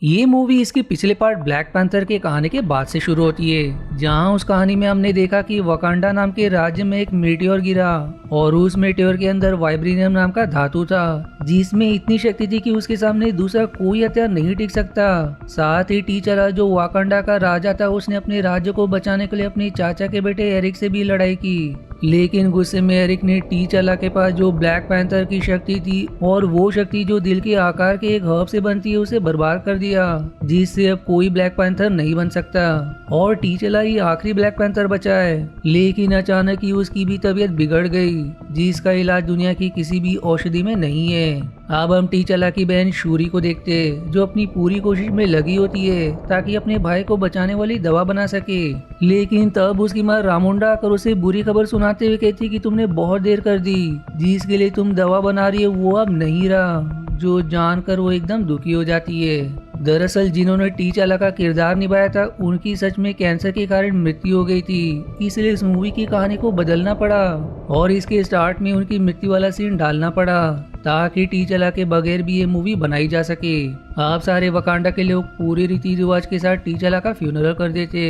ये मूवी इसके पिछले पार्ट ब्लैक पैंथर के कहानी के बाद से शुरू होती है, जहां उस कहानी में हमने देखा कि वकांडा नाम के राज्य में एक मीटियोर गिरा और उस मीटियोर के अंदर वाइब्रेनियम नाम का धातु था, जिसमें इतनी शक्ति थी कि उसके सामने दूसरा कोई हथियार नहीं टिक सकता। साथ ही टीचर जो वाकांडा का राजा था, उसने अपने राज्य को बचाने के लिए अपने चाचा के बेटे एरिक से भी लड़ाई की, लेकिन गुस्से में एरिक ने टीचला के पास जो ब्लैक पैंथर की शक्ति थी और वो शक्ति जो दिल के आकार के एक हर्ब से बनती है उसे बर्बाद कर दिया, जिससे अब कोई ब्लैक पैंथर नहीं बन सकता और टीचला ही आखिरी ब्लैक पैंथर बचा है। लेकिन अचानक ही उसकी भी तबीयत बिगड़ गई, जिसका इलाज दुनिया की किसी भी औषधि में नहीं है। अब हम टीचला की बहन शूरी को देखते, जो अपनी पूरी कोशिश में लगी होती है ताकि अपने भाई को बचाने वाली दवा बना सके, लेकिन तब उसकी माँ रामुंडा आकर उसे बुरी खबर सुनाते हुए कहती कि तुमने बहुत देर कर दी, जिसके लिए तुम दवा बना रही है वो अब नहीं रहा, जो जानकर वो एकदम दुखी हो जाती है। दरअसल जिन्होंने टीचला का किरदार निभाया था, उनकी सच में कैंसर के कारण मृत्यु हो गई थी, इसलिए इस मूवी की कहानी को बदलना पड़ा और इसके स्टार्ट में उनकी मृत्यु वाला सीन डालना पड़ा ताकि टीचला के बगैर भी ये मूवी बनाई जा सके। आप सारे वकांडा के लोग पूरे रीति रिवाज के साथ टीचला का फ्यूनरल कर देते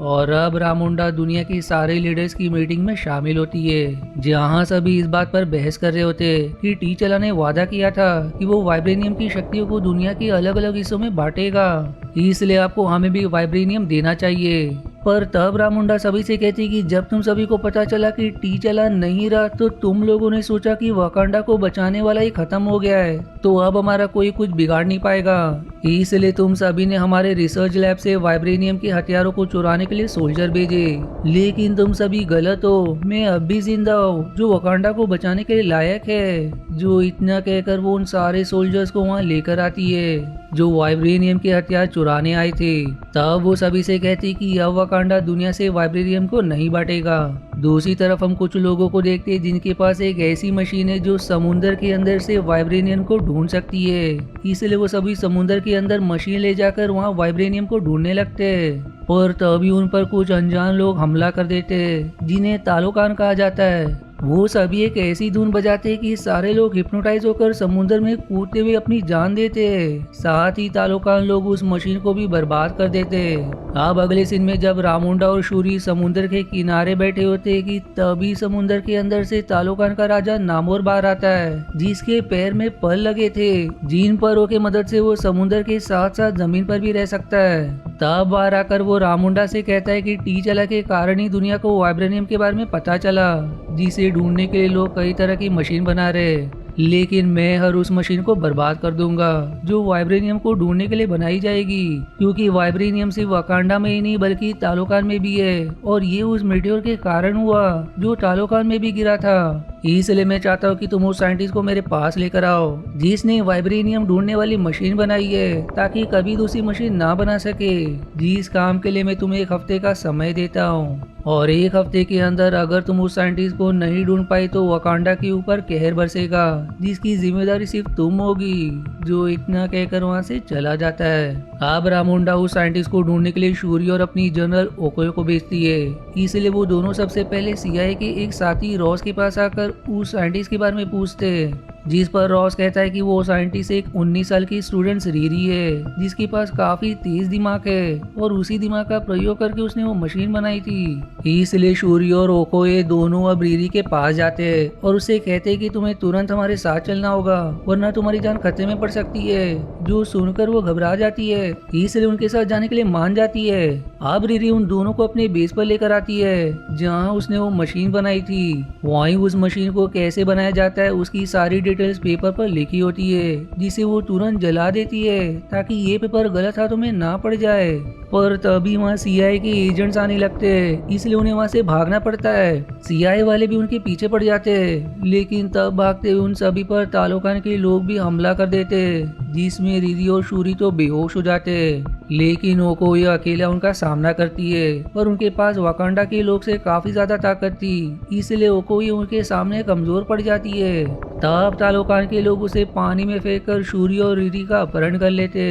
और अब रामुंडा दुनिया के सारे लीडर्स की मीटिंग में शामिल होती है, जहां सभी इस बात पर बहस कर रहे होते कि टीचला ने वादा किया था कि वो वाइब्रेनियम की शक्तियों को दुनिया के अलग अलग हिस्सों में बांटेगा, इसलिए आपको हमें भी वाइब्रेनियम देना चाहिए। पर तब रामुंडा सभी से कहती कि जब तुम सभी को पता चला कि टीचला नहीं रहा, तो तुम लोगों ने सोचा कि वकांडा को बचाने वाला ही खत्म हो गया है, तो अब हमारा कोई कुछ बिगाड़ नहीं पाएगा, इसलिए तुम सभी ने हमारे रिसर्च लैब से वाइब्रेनियम के हथियारों को चुराने के लिए सोल्जर भेजे। लेकिन तुम सभी गलत हो, मैं अब भी जिंदा हूँ जो वकांडा को बचाने के लिए लायक है। जो इतना कहकर वो उन सारे सोल्जर्स को वहाँ लेकर आती है जो वाइब्रेनियम के हथियार चुराने आए थे। तब वो सभी से कहती कि अब वकांडा दुनिया से वाइब्रेनियम को नहीं बांटेगा। दूसरी तरफ हम कुछ लोगों को देखते हैं जिनके पास एक ऐसी मशीन है जो समुंदर के अंदर से वाइब्रेनियम को ढूंढ सकती है, इसलिए वो सभी समुंदर के अंदर मशीन ले जाकर वहाँ वाइब्रेनियम को ढूंढने लगते हैं। पर तभी उन पर कुछ अनजान लोग हमला कर देते हैं, जिन्हें तालोकान कहा जाता है। वो सभी एक ऐसी धुन बजाते हैं कि सारे लोग हिप्नोटाइज होकर समुद्र में कूदते हुए अपनी जान देते हैं। साथ ही तालोकान लोग उस मशीन को भी बर्बाद कर देते हैं। अब अगले सीन में जब रामुंडा और शूरी समुद्र के किनारे बैठे होते हैं कि तभी समुद्र के अंदर से तालोकान का राजा नामोर बाहर आता है, जिसके पैर में पर लगे थे, जिन परों की मदद से वो समुद्र के साथ साथ जमीन पर भी रह सकता है। तब बाहर आकर वो रामुंडा से कहता है कि टीचला के कारण ही दुनिया को वाइब्रेनियम के बारे में पता चला, जिसे ढूंढने के लिए लोग कई तरह की मशीन बना रहे, लेकिन मैं हर उस मशीन को बर्बाद कर दूंगा जो वाइब्रेनियम को ढूंढने के लिए बनाई जाएगी, क्योंकि वाइब्रेनियम सिर्फ वकांडा में ही नहीं बल्कि तालोकान में भी है और ये उस मीटियोर के कारण हुआ जो तालोकान में भी गिरा था। इसलिए मैं चाहता हूँ कि तुम उस साइंटिस्ट को मेरे पास लेकर आओ जिसने वाइब्रेनियम ढूंढने वाली मशीन बनाई है, ताकि कभी दूसरी मशीन ना बना सके। जिस काम के लिए मैं तुम्हें 1 हफ्ते का समय देता हूँ और 1 हफ्ते के अंदर अगर तुम उस साइंटिस्ट को नहीं ढूंढ पाई तो वकांडा के ऊपर कहर बरसेगा, जिसकी जिम्मेदारी सिर्फ तुम होगी। जो इतना कहकर वहाँ से चला जाता है। अब रामुंडा उस साइंटिस्ट को ढूंढने के लिए शूरी और अपनी जनरल ओकोयो को भेजती है, इसलिए वो दोनों सबसे पहले सीआईए के एक साथी रॉस के पास आकर उस साइंटिस्ट के बारे में पूछते हैं, जिस पर रॉस कहता है कि वो साइंटिस्ट एक 19 साल की स्टूडेंट रीरी है, जिसके पास काफी तेज दिमाग है और उसी दिमाग का प्रयोग करके उसने वो मशीन बनाई थी। इसलिए शूरी और ओकोए दोनों अब रीरी के पास जाते हैं और उससे कहते हैं कि तुम्हें तुरंत हमारे साथ चलना होगा वरना तुम्हारी जान खतरे में पड़ सकती है। जो सुनकर वो घबरा जाती है, इसलिए उनके साथ जाने के लिए मान जाती है। अब रीरी उन दोनों को अपने बेस पर लेकर आती है जहाँ उसने वो मशीन बनाई थी। वहीं उस मशीन को कैसे बनाया जाता है उसकी सारी डिटेल्स पेपर पर लिखी होती है, जिसे वो तुरंत जला देती है ताकि ये पेपर गलत हाथों में ना पड़ जाए। पर तभी वहाँ सीआईए के एजेंट्स आने लगते हैं, इसलिए उन्हें वहाँ से भागना पड़ता है। सीआईए वाले भी उनके पीछे पड़ जाते हैं, लेकिन तब भागते हुए उन सभी पर तालोकान के लोग भी हमला कर देते हैं, जिसमें रिरी और शूरी तो बेहोश हो जाते हैं। लेकिन ओकोए अकेला उनका सामना करती है, पर उनके पास वकांडा के लोग से काफी ज्यादा ताकत थी, इसलिए ओकोए उनके सामने कमजोर पड़ जाती है। तब तालोकान के लोग उसे पानी में फेंककर शूरी और रीरी का अपहरण कर लेते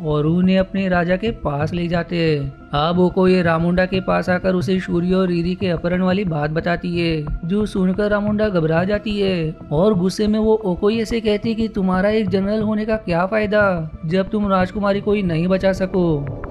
और उन्हें अपने राजा के पास ले जाते। अब ओकोये रामुंडा के पास आकर उसे शूरी और रीरी के अपहरण वाली बात बताती है, जो सुनकर रामुंडा घबरा जाती है और गुस्से में वो ओकोये से कहती है कि तुम्हारा एक जनरल होने का क्या फायदा जब तुम राजकुमारी को ही नहीं बचा सको,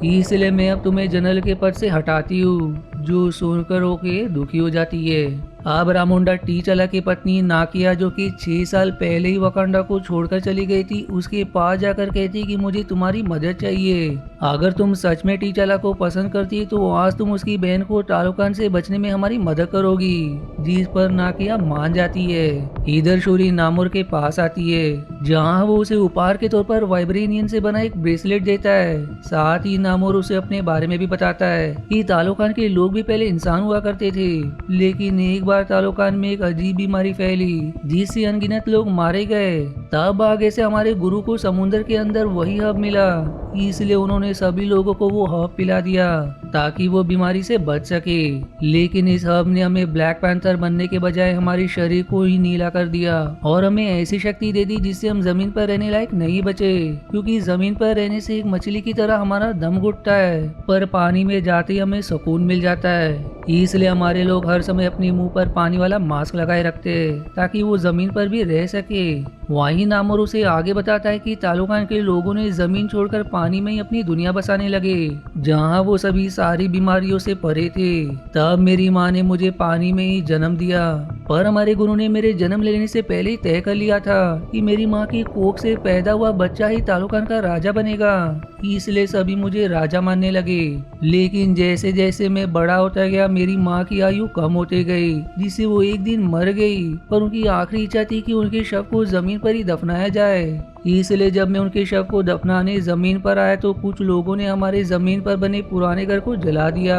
इसलिए मैं अब तुम्हें जनरल के पद से हटाती हूँ। जो सुनकर ओकोये दुखी हो जाती है। अब रामुंडा टीचला की पत्नी नाकिया, जो कि 6 साल पहले ही वकांडा को छोड़कर चली गई थी, उसके पास जाकर कहती कि मुझे तुम्हारी मदद चाहिए। अगर तुम सच में टीचला को पसंद करती तो आज तुम उसकी बहन को तालोकान से बचने में हमारी मदद करोगी, जिस पर नाकिया मान जाती है। इधर शूरी नामुर के पास आती है, जहाँ वो उसे उपहार के तौर पर वाइब्रेनियन से बना एक ब्रेसलेट देता है। साथ ही नामुर उसे अपने बारे में भी बताता है कि तालोकान के लोग भी पहले इंसान हुआ करते थे, लेकिन एक बार तालोकान में एक अजीब बीमारी फैली जिससे अनगिनत लोग मारे गए। तब आगे से हमारे गुरु को समुद्र के अंदर वही हब मिला, इसलिए उन्होंने सभी लोगों को वो हब पिला दिया ताकि वो बीमारी से बच सके। लेकिन इस हब ने हमें ब्लैक पैंथर बनने के बजाय हमारे शरीर को ही नीला कर दिया और हमें ऐसी शक्ति दे दी जिससे हम जमीन पर रहने लायक नहीं बचे, क्योंकि जमीन पर रहने से एक मछली की तरह हमारा दम घुटता है, पर पानी में जाते ही हमें सुकून मिल जाता है। इसलिए हमारे लोग हर समय अपने मुंह पर पानी वाला मास्क लगाए रखते हैं ताकि वो जमीन पर भी रह सके। वहीं नामुर उसे आगे बताता है कि तालोकान के लोगों ने जमीन छोड़कर पानी में ही अपनी दुनिया बसाने लगे, जहां वो सभी सारी बीमारियों से परे थे। तब मेरी माँ ने मुझे पानी में ही जन्म दिया, पर हमारे गुरु ने मेरे जन्म लेने से पहले ही तय कर लिया था कि मेरी माँ की कोख से पैदा हुआ बच्चा ही तालोकान का राजा बनेगा, इसलिए सभी मुझे राजा मानने लगे। लेकिन जैसे जैसे मैं बड़ा होता गया मेरी माँ की आयु कम होते गई, जिससे वो एक दिन मर गई, पर उनकी आखिरी इच्छा थी कि उनके शव को जमीन पर ही दफनाया जाए। इसलिए जब मैं उनके शव को दफनाने जमीन पर आया तो कुछ लोगों ने हमारे जमीन पर बने पुराने घर को जला दिया,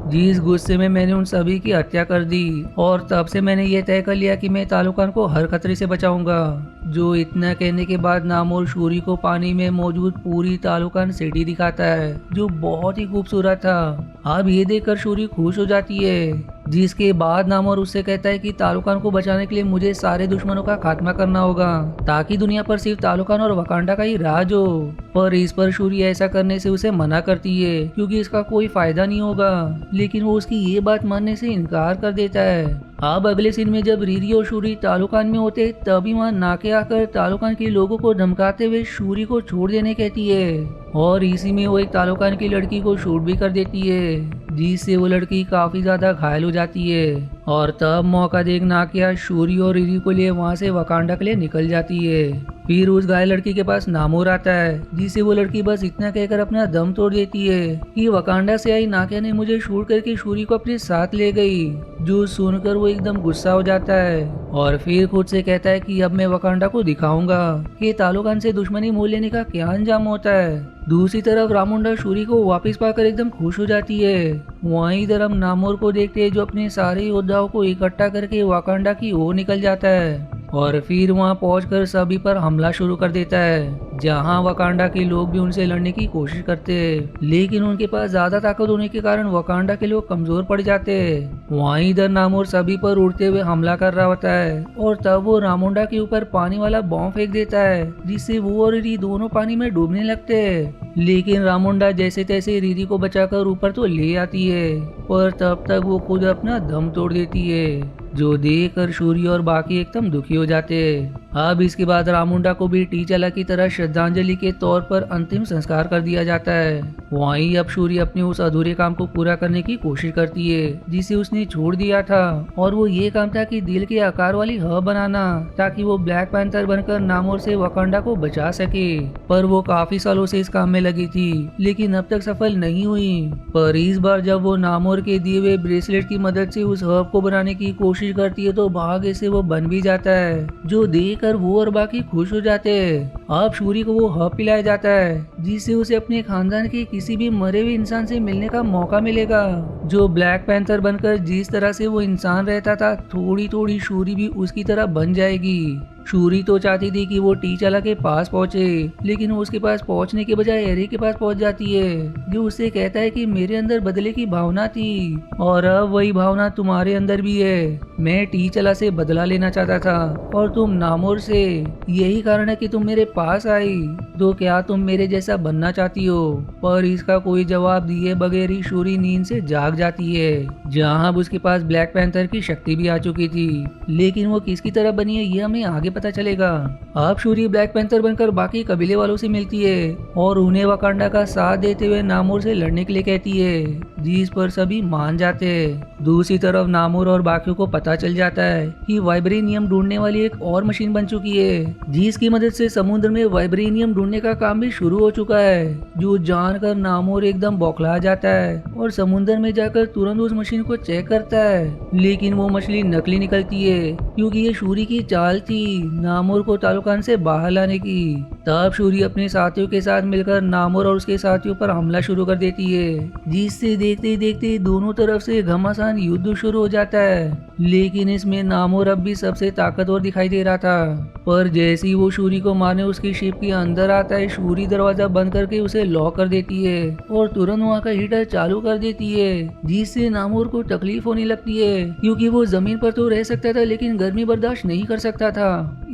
जिस गुस्से में मैंने उन सभी की हत्या कर दी। और तब से मैंने ये तय कर लिया कि मैं तालोकान को हर खतरे से बचाऊंगा। जो इतना कहने के बाद नामुर शूरी को पानी में मौजूद पूरी तालोकान सिटी दिखाता है, जो बहुत ही खूबसूरत था। अब ये देखकर शूरी खुश हो जाती है, जिसके बाद नामुर उससे कहता है कि तालोकान को बचाने के लिए मुझे सारे दुश्मनों का खात्मा करना होगा ताकि दुनिया पर सिर्फ तालोकान और वकांडा का ही राज हो। पर इस पर शूरी ऐसा करने से उसे मना करती है, क्योंकि इसका कोई फायदा नहीं होगा, लेकिन वो उसकी ये बात मानने से इनकार कर देता है। अब अगले सीन में जब रीरी और शूरी तालोकान में होते तभी वहाँ नाके आकर तालोकान के लोगों को धमकाते हुए शूरी को छोड़ देने कहती है, और इसी में वो एक तालोकान की लड़की को शूट भी कर देती है, जिससे वो लड़की काफी ज्यादा घायल हो जाती है। और तब मौका देख नाकिया शूरी और रीरी को लिए वहाँ से वकांडा के लिए निकल जाती है। फिर उस घायल लड़की के पास नामुर आता है, जिसे वो लड़की बस इतना कहकर अपना दम तोड़ देती है कि वकांडा से आई नाकिया ने मुझे शूट करके शूरी को अपने साथ ले गई। जो सुनकर वो एकदम गुस्सा हो जाता है और फिर खुद से कहता है कि अब मैं वकांडा को दिखाऊंगा कि तालोकान से दुश्मनी मोल लेने का क्या अंजाम होता है। दूसरी तरफ रामुंडा शूरी को वापस पाकर एकदम खुश हो जाती है। वहीं इधर हम नामुर को देखते हैं, जो अपने सारे योद्धाओं को इकट्ठा करके वकांडा की ओर निकल जाता है और फिर वहां पहुंचकर सभी पर हमला शुरू कर देता है, जहां वकांडा के लोग भी उनसे लड़ने की कोशिश करते हैं, लेकिन उनके पास ज्यादा ताकत होने के कारण वकांडा के लोग कमजोर पड़ जाते हैं। वहीं इधर नामुर सभी पर उड़ते हुए हमला कर रहा होता है और तब वो रामुंडा के ऊपर पानी वाला बॉम्ब फेंक देता है, जिससे वो और रीरी दोनों पानी में डूबने लगते हैं। लेकिन रामुंडा जैसे तैसे रीरी को बचाकर ऊपर तो ले आती है, पर तब तक वो खुद अपना दम तोड़ देती है, जो देखकर शूरी और बाकी एकदम दुखी हो जाते हैं। अब इसके बाद रामुंडा को भी टीचला की तरह श्रद्धांजलि के तौर पर अंतिम संस्कार कर दिया जाता है। वहीं अब शूरी अपने उस अधूरे काम को पूरा करने की कोशिश करती है जिसे उसने छोड़ दिया था, और वो ये काम था कि दिल के आकार वाली हब बनाना, ताकि वो ब्लैक पैंथर बनकर नामुर से वकांडा को बचा सके। पर वो काफी सालों से इस काम में लगी थी, लेकिन अब तक सफल नहीं हुई। पर इस बार जब वो नामुर के दिए हुए ब्रेसलेट की मदद से उस हब को बनाने की कोशिश करती है तो भाग्य से वो बन भी जाता है, जो देखकर वो और बाकी खुश हो जाते हैं। अब शूरी को वो हब पिलाया जाता है, जिससे उसे अपने खानदान के किसी भी मरे हुए इंसान से मिलने का मौका मिलेगा, जो ब्लैक पैंथर बनकर जिस तरह से वो इंसान रहता था थोड़ी थोड़ी शूरी भी उसकी तरह बन जाएगी। शूरी तो चाहती थी कि वो टीचला के पास पहुंचे, लेकिन वो उसके पास पहुंचने के बजाय एरी के पास पहुंच जाती है, जो उससे कहता है कि मेरे अंदर बदले की भावना थी और अब वही भावना तुम्हारे अंदर भी है। मैं टीचला से बदला लेना चाहता था और तुम नामोर से, यही कारण है कि तुम मेरे पास आई। तो क्या तुम मेरे जैसा बनना चाहती हो? पर इसका कोई जवाब दिए बगैर ही शूरी नींद से जाग जाती है, जहां अब उसके पास ब्लैक पैंथर की शक्ति भी आ चुकी थी, लेकिन वो किसकी तरह बनी है ये हमें आगे पता चलेगा। अब शूरी ब्लैक पैंथर बनकर बाकी कबीले वालों से मिलती है और उन्हें वकांडा का साथ देते हुए नामोर से लड़ने के लिए कहती है, जिस पर सभी मान जाते हैं। दूसरी तरफ नामोर और बाकियों को पता चल जाता है कि वाइब्रेनियम ढूंढने वाली एक और मशीन बन चुकी है, जिसकी मदद से समुद्र में वाइब्रेनियम ढूंढने का काम भी शुरू हो चुका है। जो जानकर नामोर एकदम बौखला जाता है और समुद्र में जाकर तुरंत उस मशीन को चेक करता है, लेकिन वो मछली नकली निकलती है, क्योंकि ये शूरी की चाल थी नामोर को तालुकान से बाहर लाने की। तब शूरी अपने साथियों के साथ मिलकर नामोर और उसके साथियों पर हमला शुरू कर देती है, जिससे देखते देखते दोनों तरफ से घमासान युद्ध शुरू हो जाता है। लेकिन इसमें नामोर अब भी सबसे ताकतवर दिखाई दे रहा था, पर जैसे ही वो शूरी को मारने उसकी शिप के अंदर आता है, शूरी दरवाजा बंद करके उसे लॉक कर देती है और तुरंत वहाँ का हीटर चालू कर देती है, जिससे नामोर को तकलीफ होने लगती है, क्योंकि वो जमीन पर तो रह सकता था लेकिन गर्मी बर्दाश्त नहीं कर सकता था।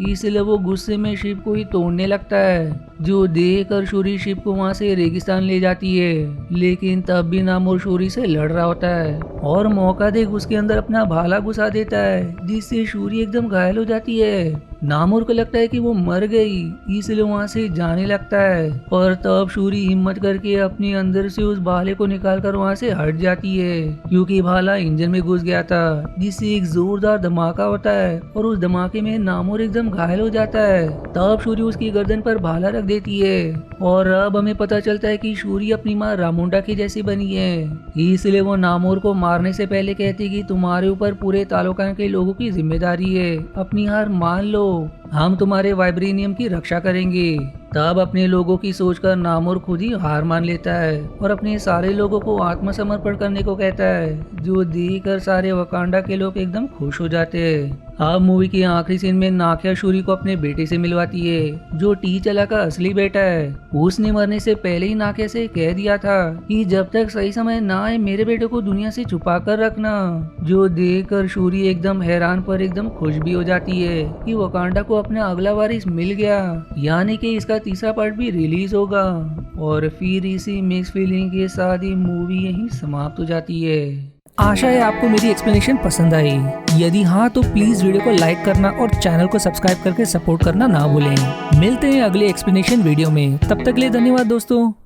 इसलिए वो गुस्से में शिप को ही तोड़ने लगता है, जो देखकर शूरी शिप को वहाँ से रेगिस्तान ले जाती है। लेकिन तब भी नामोर शूरी से लड़ रहा होता है और मौका देख उसके अंदर अपना भाला घुसा देता है, जिससे शूरी एकदम घायल हो जाती है। नामोर को लगता है कि वो मर गई, इसलिए वहाँ से जाने लगता है, पर तब शूरी हिम्मत करके अपने अंदर से उस भाले को निकालकर वहाँ से हट जाती है, क्योंकि भाला इंजन में घुस गया था, जिससे एक जोरदार धमाका होता है और उस धमाके में नामोर एकदम घायल हो जाता है। तब शूरी उसकी गर्दन पर भाला रख देती है और अब हमें पता चलता है कि शूरी अपनी माँ रामुंडा की जैसी बनी है, इसलिए वो नामोर को मारने से पहले कहती कि तुम्हारे ऊपर पूरे तालुकान के लोगों की जिम्मेदारी है, अपनी हार मान लो, हम तुम्हारे वाइब्रेनियम की रक्षा करेंगे। तब अपने लोगों की सोचकर नामोर खुद ही हार मान लेता है और अपने सारे लोगों को आत्मसमर्पण करने को कहता है, जो देखकर सारे वकांडा के लोग एकदम खुश हो जाते हैं। अब मूवी के आखिरी सीन में नाकिया शूरी को अपने बेटे से मिलवाती है, जो टीचला का असली बेटा है। उसने मरने से पहले ही नाकिया से कह दिया था कि जब तक सही समय ना आए मेरे बेटे को दुनिया से छुपा कर रखना। जो देखकर शूरी एकदम हैरान पर एकदम खुश भी हो जाती है कि वकांडा को अपना अगला वारिस मिल गया, यानी कि इसका तीसरा पार्ट भी रिलीज होगा। और फिर इसी मिक्स फीलिंग के साथ ही मूवी यहीं समाप्त हो जाती है। आशा है आपको मेरी एक्सप्लेनेशन पसंद आई। यदि हाँ तो प्लीज वीडियो को लाइक करना और चैनल को सब्सक्राइब करके सपोर्ट करना ना भूलें। मिलते हैं अगले एक्सप्लेनेशन वीडियो में, तब तक के लिए धन्यवाद दोस्तों।